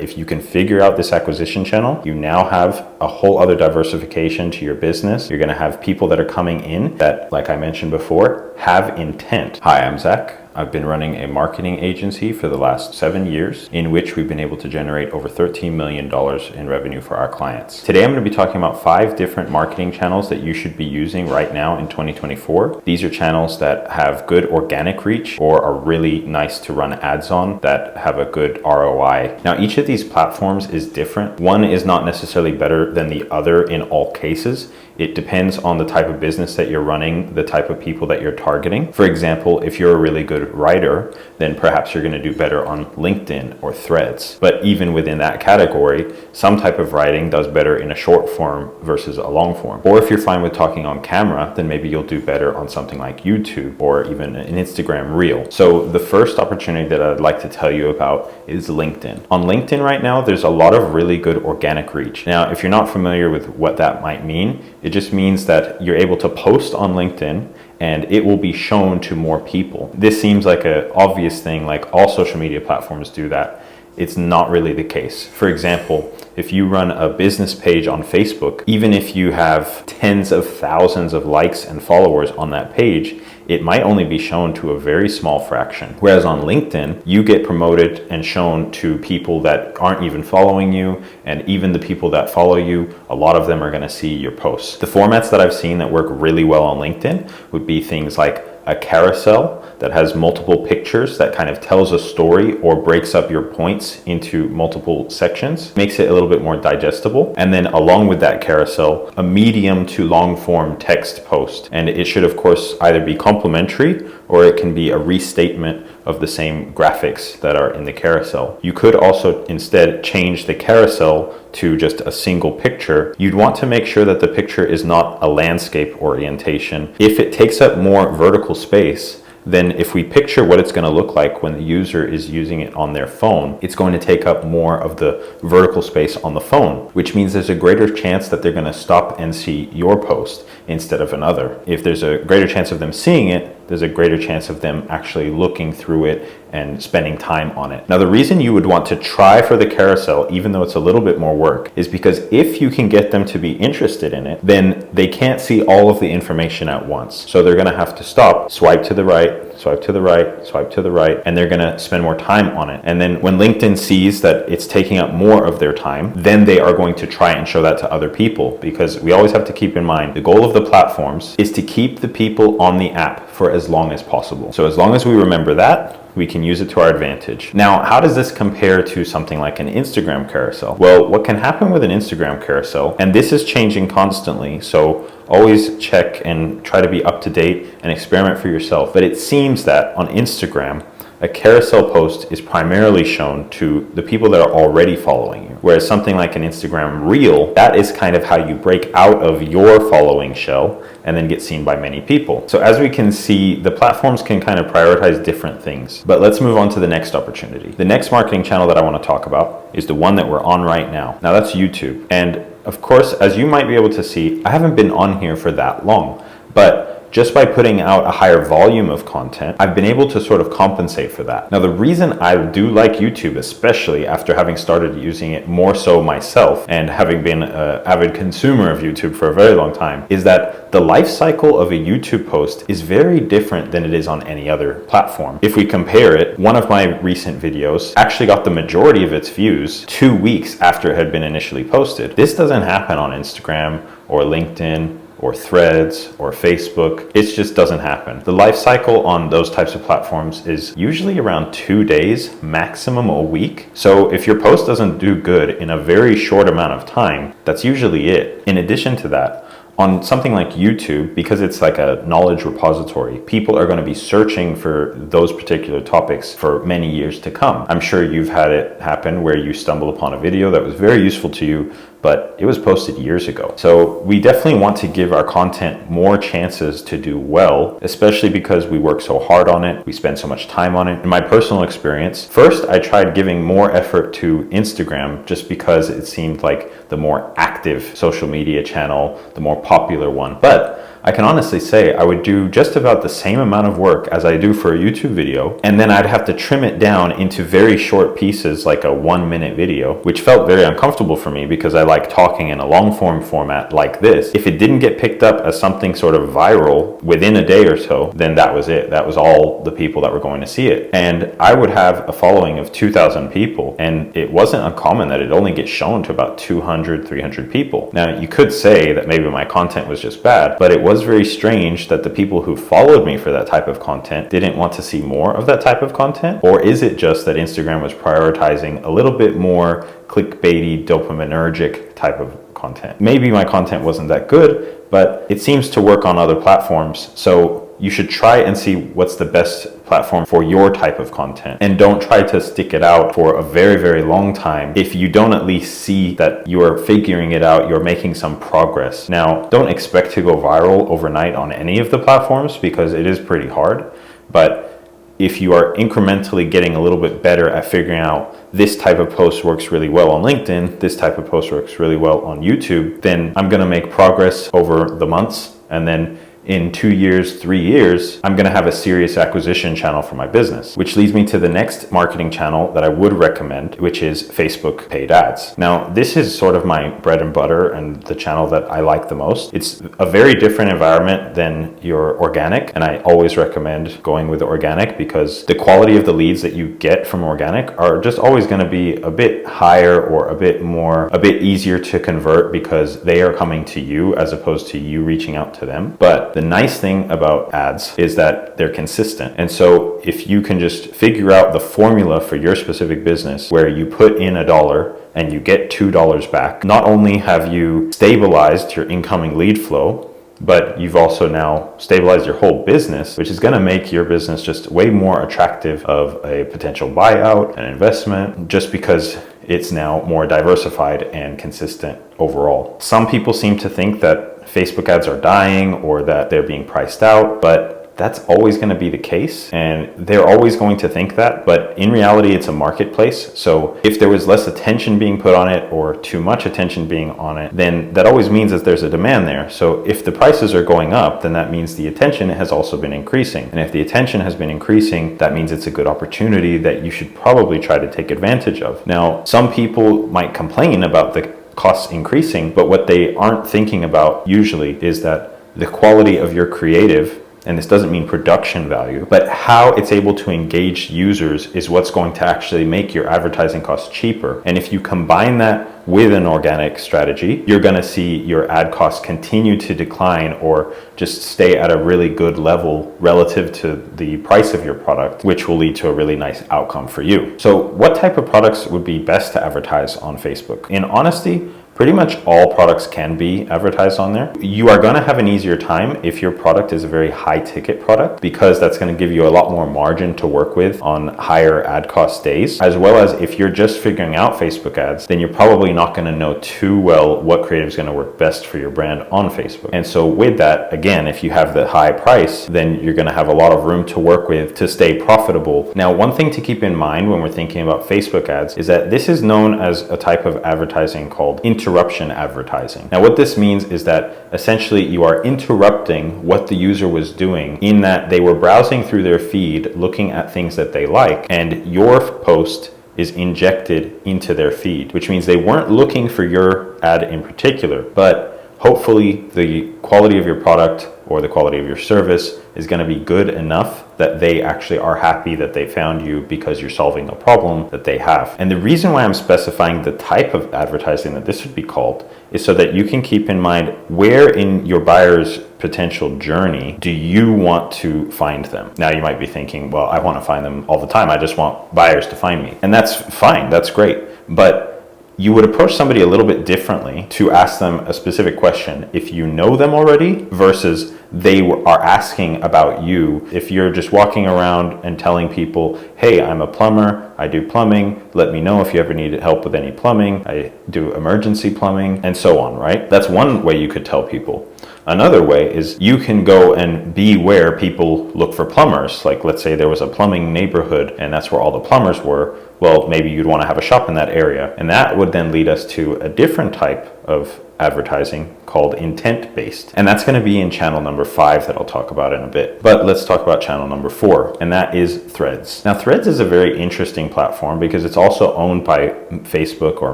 if you can figure out this acquisition channel, you now have a whole other diversification to your business. You're going to have people that are coming in that, like I mentioned before, have intent. Hi, I'm Zach. I've been running a marketing agency for the last 7 years, in which we've been able to generate over $13 million in revenue for our clients. Today, I'm going to be talking about 5 different marketing channels that you should be using right now in 2024. These are channels that have good organic reach or are really nice to run ads on that have a good ROI. Now, each of these platforms is different. One is not necessarily better than the other in all cases. It depends on the type of business that you're running, the type of people that you're targeting. For example, if you're a really good writer, then perhaps you're going to do better on LinkedIn or Threads. But even within that category, some type of writing does better in a short form versus a long form. Or if you're fine with talking on camera, then maybe you'll do better on something like YouTube or even an Instagram reel. So the first opportunity that I'd like to tell you about is LinkedIn. On LinkedIn right now, there's a lot of really good organic reach. Now, if you're not familiar with what that might mean, it just means that you're able to post on LinkedIn and it will be shown to more people. This seems like an obvious thing, like all social media platforms do that. It's not really the case. For example, if you run a business page on Facebook, even if you have tens of thousands of likes and followers on that page, it might only be shown to a very small fraction. Whereas on LinkedIn, you get promoted and shown to people that aren't even following you, and even the people that follow you, a lot of them are gonna see your posts. The formats that I've seen that work really well on LinkedIn would be things like a carousel that has multiple pictures that kind of tells a story or breaks up your points into multiple sections, makes it a little bit more digestible. And then along with that carousel, a medium to long form text post. And it should of course either be complementary or it can be a restatement of the same graphics that are in the carousel. You could also instead change the carousel to just a single picture. You'd want to make sure that the picture is not a landscape orientation. If it takes up more vertical space, then if we picture what it's going to look like when the user is using it on their phone, it's going to take up more of the vertical space on the phone, which means there's a greater chance that they're going to stop and see your post instead of another. If there's a greater chance of them seeing it, there's a greater chance of them actually looking through it and spending time on it. Now, the reason you would want to try for the carousel, even though it's a little bit more work, is because if you can get them to be interested in it, then they can't see all of the information at once. So they're gonna have to stop, swipe to the right, swipe to the right, swipe to the right, and they're gonna spend more time on it. And then when LinkedIn sees that it's taking up more of their time, then they are going to try and show that to other people, because we always have to keep in mind the goal of the platforms is to keep the people on the app for as long as possible. So as long as we remember that, we can use it to our advantage. Now, how does this compare to something like an Instagram carousel? Well, what can happen with an Instagram carousel, and this is changing constantly, so always check and try to be up to date and experiment for yourself. But it seems that on Instagram, a carousel post is primarily shown to the people that are already following you. Whereas something like an Instagram reel, that is kind of how you break out of your following shell and then get seen by many people. So as we can see, the platforms can kind of prioritize different things. But let's move on to the next opportunity. The next marketing channel that I want to talk about is the one that we're on right now. Now that's YouTube. And of course, as you might be able to see, I haven't been on here for that long, but just by putting out a higher volume of content, I've been able to sort of compensate for that. Now, the reason I do like YouTube, especially after having started using it more so myself and having been an avid consumer of YouTube for a very long time, is that the life cycle of a YouTube post is very different than it is on any other platform. If we compare it, one of my recent videos actually got the majority of its views 2 weeks after it had been initially posted. This doesn't happen on Instagram or LinkedIn or Threads or Facebook. It just doesn't happen. The life cycle on those types of platforms is usually around 2 days, maximum a week. So if your post doesn't do good in a very short amount of time, that's usually it. In addition to that, on something like YouTube, because it's like a knowledge repository, people are going to be searching for those particular topics for many years to come. I'm sure you've had it happen where you stumble upon a video that was very useful to you, but it was posted years ago. So we definitely want to give our content more chances to do well, especially because we work so hard on it, we spend so much time on it. In my personal experience, first I tried giving more effort to Instagram just because it seemed like the more active social media channel, the more popular one. But I can honestly say I would do just about the same amount of work as I do for a YouTube video, and then I'd have to trim it down into very short pieces like a 1-minute video, which felt very uncomfortable for me because I like talking in a long form format like this. If it didn't get picked up as something sort of viral within a day or so, then that was it. That was all the people that were going to see it. And I would have a following of 2,000 people, and it wasn't uncommon that it only gets shown to about 200, 300 people. Now, you could say that maybe my content was just bad, but it was very strange that the people who followed me for that type of content didn't want to see more of that type of content. Or is it just that Instagram was prioritizing a little bit more clickbaity, dopaminergic type of content? Maybe my content wasn't that good, but it seems to work on other platforms. So you should try and see what's the best platform for your type of content, and don't try to stick it out for a very, very long time if you don't at least see that you're figuring it out, you're making some progress. Now, don't expect to go viral overnight on any of the platforms because it is pretty hard, but if you are incrementally getting a little bit better at figuring out this type of post works really well on LinkedIn, this type of post works really well on YouTube, then I'm going to make progress over the months, and then in 2 years, 3 years, I'm going to have a serious acquisition channel for my business, which leads me to the next marketing channel that I would recommend, which is Facebook paid ads. Now, this is sort of my bread and butter and the channel that I like the most. It's a very different environment than your organic, and I always recommend going with organic because the quality of the leads that you get from organic are just always going to be a bit higher or a bit easier to convert because they are coming to you as opposed to you reaching out to them. But the nice thing about ads is that they're consistent. And so if you can just figure out the formula for your specific business where you put in $1 and you get $2 back, not only have you stabilized your incoming lead flow, but you've also now stabilized your whole business, which is going to make your business just way more attractive of a potential buyout, an investment, just because it's now more diversified and consistent overall. Some people seem to think that Facebook ads are dying or that they're being priced out, but that's always going to be the case, and they're always going to think that, but in reality it's a marketplace. So if there was less attention being put on it or too much attention being on it, then that always means that there's a demand there. So if the prices are going up, then that means the attention has also been increasing, and if the attention has been increasing, that means it's a good opportunity that you should probably try to take advantage of. Now, some people might complain about the costs increasing, but what they aren't thinking about usually is that the quality of your creative, and this doesn't mean production value, but how it's able to engage users is what's going to actually make your advertising costs cheaper. And if you combine that with an organic strategy, you're going to see your ad costs continue to decline or just stay at a really good level relative to the price of your product, which will lead to a really nice outcome for you. So what type of products would be best to advertise on Facebook? In honesty, pretty much all products can be advertised on there. You are going to have an easier time if your product is a very high ticket product, because that's going to give you a lot more margin to work with on higher ad cost days, as well as if you're just figuring out Facebook ads, then you're probably not going to know too well what creative is going to work best for your brand on Facebook. And so with that, again, if you have the high price, then you're going to have a lot of room to work with to stay profitable. Now, one thing to keep in mind when we're thinking about Facebook ads is that this is known as a type of advertising called interruption advertising. Now, what this means is that essentially you are interrupting what the user was doing, in that they were browsing through their feed, looking at things that they like, and your post is injected into their feed, which means they weren't looking for your ad in particular, but hopefully the quality of your product or the quality of your service is going to be good enough that they actually are happy that they found you because you're solving a problem that they have. And the reason why I'm specifying the type of advertising that this would be called is so that you can keep in mind where in your buyer's potential journey do you want to find them. Now, you might be thinking, well, I want to find them all the time. I just want buyers to find me. And that's fine. That's great. But you would approach somebody a little bit differently to ask them a specific question if you know them already versus they are asking about you. If you're just walking around and telling people, hey, I'm a plumber, I do plumbing, let me know if you ever need help with any plumbing, I do emergency plumbing, and so on, right? That's one way you could tell people. Another way is you can go and be where people look for plumbers. Like, let's say there was a plumbing neighborhood and that's where all the plumbers were. Well, maybe you'd want to have a shop in that area. And that would then lead us to a different type of advertising called intent-based. And that's going to be in channel number 5 that I'll talk about in a bit. But let's talk about channel number 4, and that is Threads. Now, Threads is a very interesting platform because it's also owned by Facebook or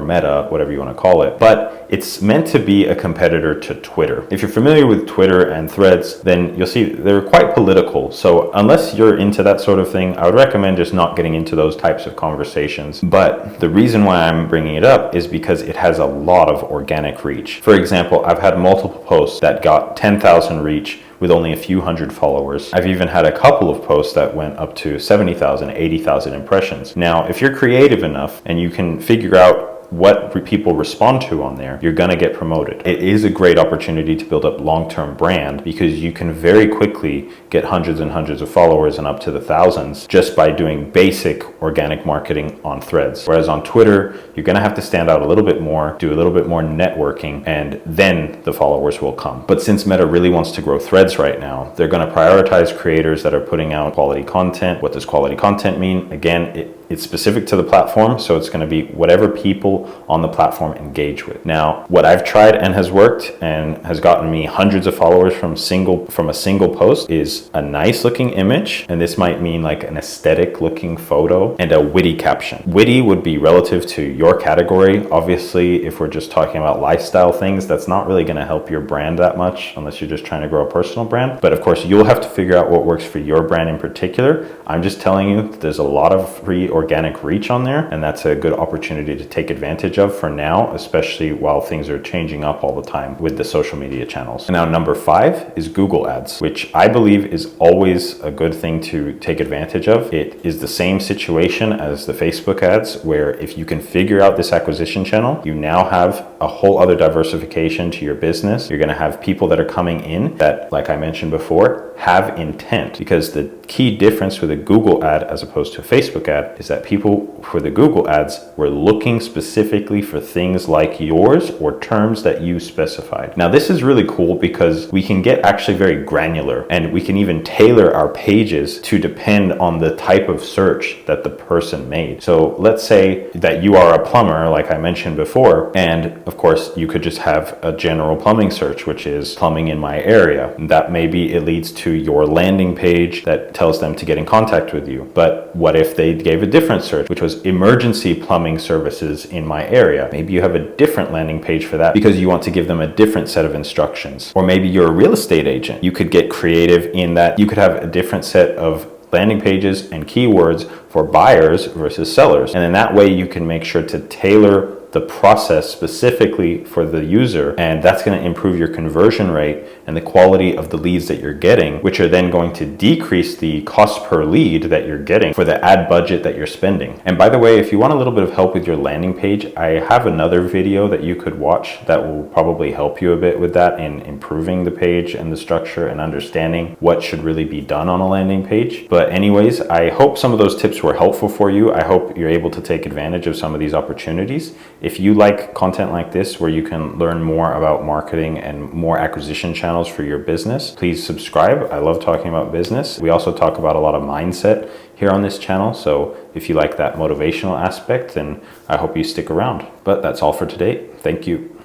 Meta, whatever you want to call it, but it's meant to be a competitor to Twitter. If you're familiar with Twitter and Threads, then you'll see they're quite political. So unless you're into that sort of thing, I would recommend just not getting into those types of conversations. But the reason why I'm bringing it up is because it has a lot of organic reach. For example, I've had multiple posts that got 10,000 reach with only a few hundred followers. I've even had a couple of posts that went up to 70,000, 80,000 impressions. Now, if you're creative enough and you can figure out what people respond to on there, you're gonna get promoted. It is a great opportunity to build up long-term brand because you can very quickly get hundreds and hundreds of followers and up to the thousands just by doing basic organic marketing on Threads. Whereas on Twitter, you're gonna have to stand out a little bit more, do a little bit more networking, and then the followers will come. But since Meta really wants to grow Threads right now, they're gonna prioritize creators that are putting out quality content. What does quality content mean? Again, it's specific to the platform, so it's going to be whatever people on the platform engage with. Now, what I've tried and has worked and has gotten me hundreds of followers from a single post is a nice looking image, and this might mean like an aesthetic looking photo and a witty caption. Witty would be relative to your category. Obviously, if we're just talking about lifestyle things, that's not really going to help your brand that much unless you're just trying to grow a personal brand. But of course, you'll have to figure out what works for your brand in particular. I'm just telling you that there's a lot of free organic reach on there, and that's a good opportunity to take advantage of for now, especially while things are changing up all the time with the social media channels. And now number 5 is Google Ads, which I believe is always a good thing to take advantage of. It is the same situation as the Facebook ads, where if you can figure out this acquisition channel, you now have a whole other diversification to your business. You're going to have people that are coming in that, like I mentioned before, have intent, because the key difference with a Google ad as opposed to a Facebook ad is that people for the Google ads were looking specifically for things like yours or terms that you specified. Now, this is really cool because we can get actually very granular, and we can even tailor our pages to depend on the type of search that the person made. So let's say that you are a plumber, like I mentioned before, and of course you could just have a general plumbing search, which is plumbing in my area. That maybe it leads to your landing page that tells them to get in contact with you. But what if they gave a different search, which was emergency plumbing services in my area? Maybe you have a different landing page for that because you want to give them a different set of instructions. Or maybe you're a real estate agent. You could get creative in that you could have a different set of landing pages and keywords for buyers versus sellers. And in that way, you can make sure to tailor the process specifically for the user, and that's going to improve your conversion rate and the quality of the leads that you're getting, which are then going to decrease the cost per lead that you're getting for the ad budget that you're spending. And by the way, if you want a little bit of help with your landing page, I have another video that you could watch that will probably help you a bit with that in improving the page and the structure and understanding what should really be done on a landing page. But anyways, I hope some of those tips were helpful for you. I hope you're able to take advantage of some of these opportunities. If you like content like this, where you can learn more about marketing and more acquisition channels for your business, please subscribe. I love talking about business. We also talk about a lot of mindset here on this channel. So if you like that motivational aspect, then I hope you stick around. But that's all for today. Thank you.